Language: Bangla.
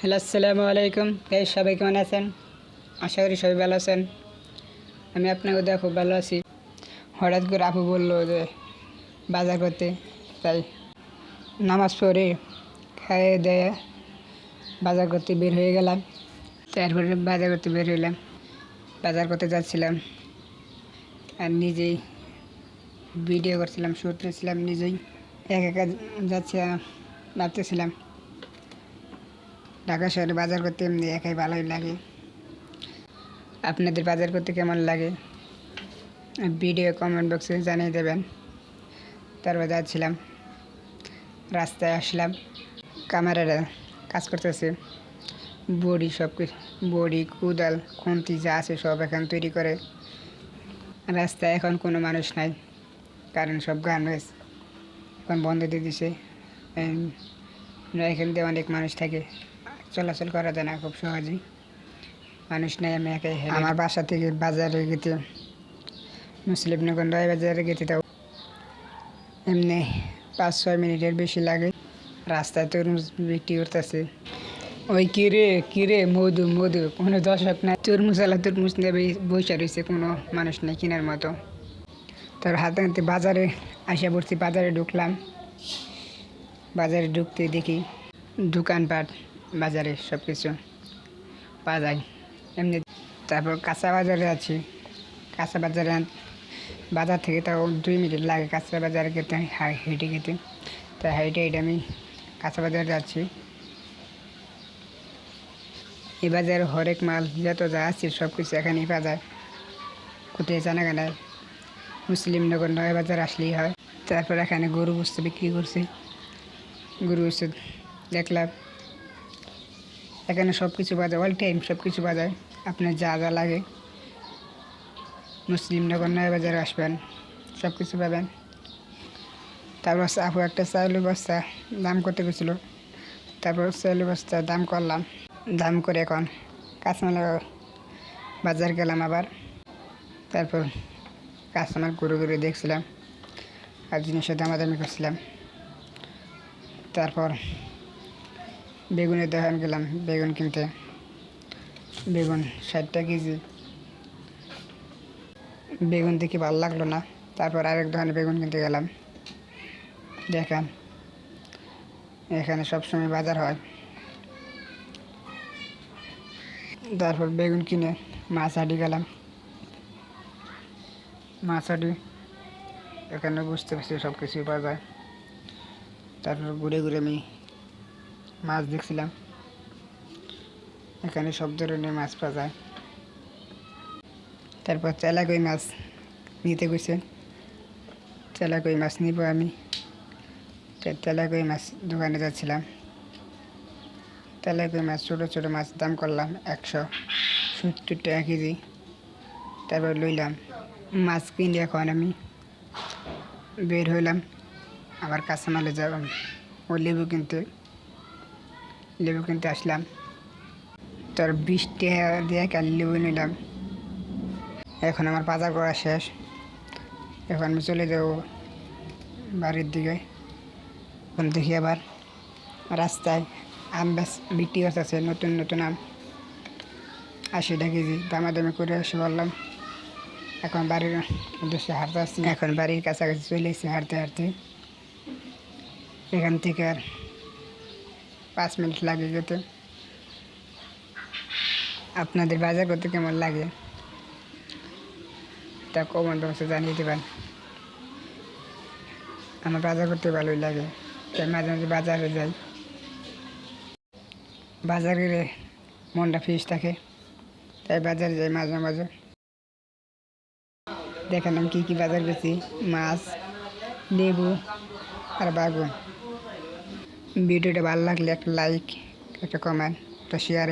হ্যালো, আসসালামু আলাইকুম। সবাই কেমন আছেন? আশা করি সবাই ভালো আছেন। আমি আপনাকে দেখো খুব ভালো আছি। হঠাৎ করে আপু বললো যে বাজার করতে, তাই নামাজ পড়ে খাইয়ে দেয়ে বাজার করতে বের হয়ে গেলাম। তারপরে বাজার করতে বের হইলাম, বাজার করতে যাচ্ছিলাম আর নিজেই ভিডিও করছিলাম, শ্যুট করছিলাম নিজেই। একা একা যাচ্ছিলাম, ভাবতেছিলাম ঢাকা শহরে বাজার করতে এমনি একাই ভালোই লাগে। আপনাদের বাজার করতে কেমন লাগে ভিডিও কমেন্ট বক্সে জানিয়ে দেবেন। তারপর যাচ্ছিলাম, রাস্তায় আসলাম, ক্যামেরাটা কাজ করতেছে, বড়ি সব কিছু, বড়ি কোদাল খুন্তি যা আছে সব এখানে তৈরি করে। রাস্তায় এখন কোনো মানুষ নাই, কারণ সব গার্মেন্টস এখন বন্ধ দিয়ে দিছে। এখান দিয়ে অনেক মানুষ থাকে, চলাচল করা যায় না খুব সহজেই, মানুষ নেই। আমি একাই আমার বাসা থেকে বাজারে গেতে, মুসলিমনগর নয় বাজারে গেতে তাও এমনি 5-6 মিনিটের বেশি লাগে। রাস্তায় তরমুজ বিক্রি করতেছে, ওই কিরে মধু মধু, কোনো দর্শক নাই। তরমুজওয়ালা তরমুজ নিয়ে বসে রয়েছে, কোনো মানুষ নেই কেনার মতো। তার হাতে হাতে বাজারে আসা পড়ছি, বাজারে ঢুকলাম। বাজারে ঢুকতে দেখি দোকানপাট, বাজারে সব কিছু পাওয়া যায় এমনি। তারপর কাঁচা বাজারে আছি, কাঁচা বাজারে বাজার থেকে তাও 2 মিনিট লাগে কাঁচা বাজারে যেতে, হেঁটে যেতে। তাই হেঁটে হেঁটে আমি কাঁচা বাজারে যাচ্ছি। এই বাজারে হরেক মাল যত যা আছে সব কিছু এখানেই পাওয়া যায়, কোথায় জানা কেনায় মুসলিমনগর নয় বাজার আসলেই হয়। তারপর এখানে গরু বস্তু বিক্রি করছে, গরু বস্তু দেখলাম। এখানে সব কিছু পাওয়া যায়, অল টাইম সব কিছু পাওয়া যায়, আপনার যা যা লাগে। মুসলিমনগর নয় বাজারে আসবেন, সব কিছু পাবেন। তারপর আপু একটা চাউলের বস্তা দাম করতে গেছিল, তারপর চাউলের বস্তা দাম করলাম, দাম করে এখন কাঁচামাল বাজার গেলাম আবার। তারপর কাঁচামাল ঘুরে ঘুরে দেখছিলাম আর জিনিসের দামাদামি করছিলাম। তারপর বেগুনের দোকান গেলাম বেগুন কিনতে, বেগুন 60 টাকা কেজি। বেগুন দেখে ভালো লাগলো না, তারপর আরেক দোকানে বেগুন কিনতে গেলাম। দেখেন এখানে সবসময় বাজার হয়। তারপর বেগুন কিনে মাছহাটি গেলাম, মাছহাটি এখানে বুঝতে পারছি সব কিছুই পাওয়া যায়। তারপর ঘুরে ঘুরে আমি মাছ দেখছিলাম, এখানে সব ধরনের মাছ পাওয়া যায়। তারপর তেলাকই মাছ নিতে গেছে, তেলাকই মাছ নিব আমি। তেলাকই মাছ দোকানে যাচ্ছিলাম, তেলাকই মাছ ছোটো ছোটো মাছ দাম করলাম 170 টাকা কেজি। তারপর লইলাম মাছ কিনে এখন আমি বের হইলাম আবার কাঁচামালে যাব, ও লেবু কিনতে আসলাম। তার 20 টাকা দিয়ে কাল লেবু নিলাম। এখন আমার বাজার করা শেষ, এখন আমি চলে যাব বাড়ির দিকে। এখন দেখি আবার রাস্তায় আম বিক্রি করতেছে, নতুন নতুন আম 80 টাকা কেজি, দামাদামি করে এসে বললাম। এখন বাড়ির উদ্দেশ্যে হাঁটতে আসছি, এখন বাড়ির কাছাকাছি চলে এসেছি হাঁটতে হাঁটতে। এখান থেকে আর 5 মিনিট লাগে যেতে। আপনাদের বাজার করতে কেমন লাগে তা কমেন্ট বক্সে জানিয়ে দেবেন। আমার বাজার করতে ভালোই লাগে, তাই মাঝে মাঝে বাজারে যাই। বাজারে মনটা ফ্রেশ থাকে, তাই বাজারে যাই মাঝে মাঝে। দেখেন আমি কী বাজার করছি, মাছ, লেবু আর বেগুন। ভিডিওটা ভালো লাগলে একটা লাইক, একটা কমেন্ট, একটা শেয়ার।